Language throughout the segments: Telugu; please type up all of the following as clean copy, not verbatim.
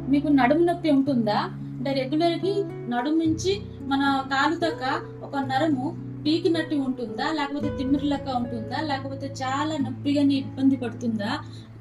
మీకు నడుము నొప్పి ఉంటుందా? అంటే రెగ్యులర్‌గా నడుము నుంచి మన కాలు దాకా ఒక నరము పీకినట్టు ఉంటుందా? లేకపోతే తిమ్మిరి లెక్క ఉంటుందా? లేకపోతే చాలా నొప్పిగాని ఇబ్బంది పడుతుందా?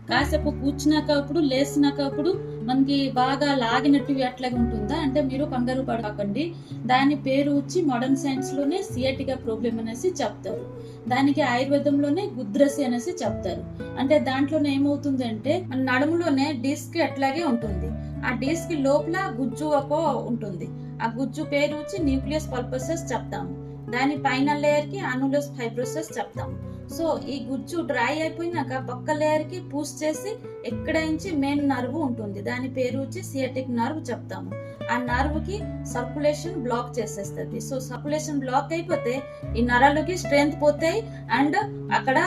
కాసేపు కూర్చున్నాక అప్పుడు, లేసినాక అప్పుడు మనకి బాగా లాగినట్టు అట్లాగా ఉంటుందా? అంటే మీరు కంగారు పడకండి. దాని పేరు వచ్చి మోడర్న్ సైన్స్ లోనే సియాటికా ప్రాబ్లమ్ అనేసి చెప్తారు. దానికి ఆయుర్వేదంలోనే గుద్రసి అనేసి చెప్తారు. అంటే దాంట్లోనే ఏమవుతుందంటే మన నడుములోనే డిస్క్ అట్లాగే ఉంటుంది. ఆ డిస్క్ లోపల గుజ్జు ఒక ఉంటుంది. ఆ గుజ్జు పేరు వచ్చి న్యూక్లియస్ పల్పసస్ చెప్తాము. దాని పైన లేయర్ కి అనులస్ ఫైబ్రోసస్ చెప్తాము. సో ఈ గుజ్జు డ్రై అయిపోయినాక పక్క లేయర్ కి పూస్ చేసి ఎక్కడ నుంచి మెయిన్ నర్వ్ ఉంటుంది. దాని పేరు వచ్చి సియాటిక్ నర్వ్ చెప్తాము. ఆ నర్వ్ కి సర్కులేషన్ బ్లాక్ చేసేస్తుంది. సో సర్కులేషన్ బ్లాక్ అయిపోతే ఈ నరాలకి స్ట్రెంగ్త్ పోతాయి అండ్ అక్కడ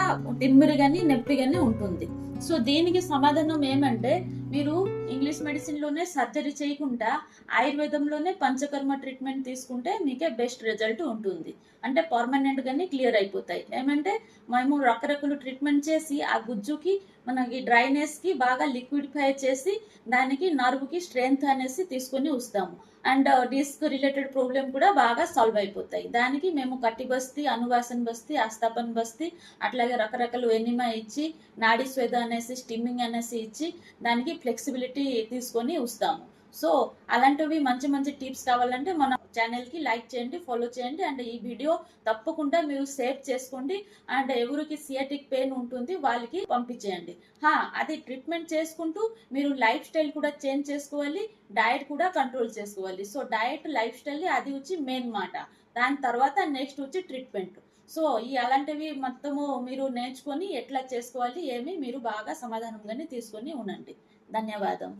తిమ్మిరి గాని నొప్పి గాని ఉంటుంది. సో దీనికి సమాధానం ఏమంటే మీరు ఇంగ్లీష్ మెడిసిన్ లోనే సర్జరీ చేయకుండా ఆయుర్వేదంలోనే పంచకర్మ ట్రీట్మెంట్ తీసుకుంటే మీకే బెస్ట్ రిజల్ట్ ఉంటుంది. అంటే పర్మనెంట్ గానే క్లియర్ అయిపోతాయి. ఏమంటే మేము రకరకాల ట్రీట్మెంట్ చేసి ఆ గుజ్జుకి మనకి డ్రైనెస్ కి బాగా లిక్విడిఫై చేసి దానికి నర్వ్ కి స్ట్రెంగ్త్ అనేసి తీసుకొని వస్తాము. అండ్ డిస్క్ రిలేటెడ్ ప్రాబ్లం కూడా బాగా సాల్వ్ అయిపోతాయి. దానికి మేము కట్టి బస్తీ, అనువాసన బస్తీ, ఆస్తాపన్ బస్తీ అట్లాగే రకరకాల ఎనిమా ఇచ్చి నాడీ స్వేద అనేసి స్టిమ్మింగ్ అనేసి ఇచ్చి దానికి ఫ్లెక్సిబిలిటీ తీసుకొని వస్తాము. సో అలాంటివి మంచి మంచి టిప్స్ కావాలంటే మన ఛానల్ కి లైక్ చేయండి, ఫాలో చేయండి. అండ్ ఈ వీడియో తప్పకుండా మీరు సేవ్ చేసుకోండి. అండ్ ఎవరికి సియాటిక్ పెయిన్ ఉంటుంది వాళ్ళకి పంపించేయండి. అది ట్రీట్మెంట్ చేసుకుంటూ మీరు లైఫ్ స్టైల్ కూడా చేంజ్ చేసుకోవాలి, డయట్ కూడా కంట్రోల్ చేసుకోవాలి. సో డయట్, లైఫ్ స్టైల్ అది వచ్చి మెయిన్ మాట. దాని తర్వాత నెక్స్ట్ వచ్చి ట్రీట్మెంట్. సో ఈ అలాంటివి మొత్తము మీరు నేర్చుకొని ఎట్లా చేసుకోవాలి ఏమి మీరు బాగా సమాధానంగానే తీసుకొని ఉండండి. ధన్యవాదం.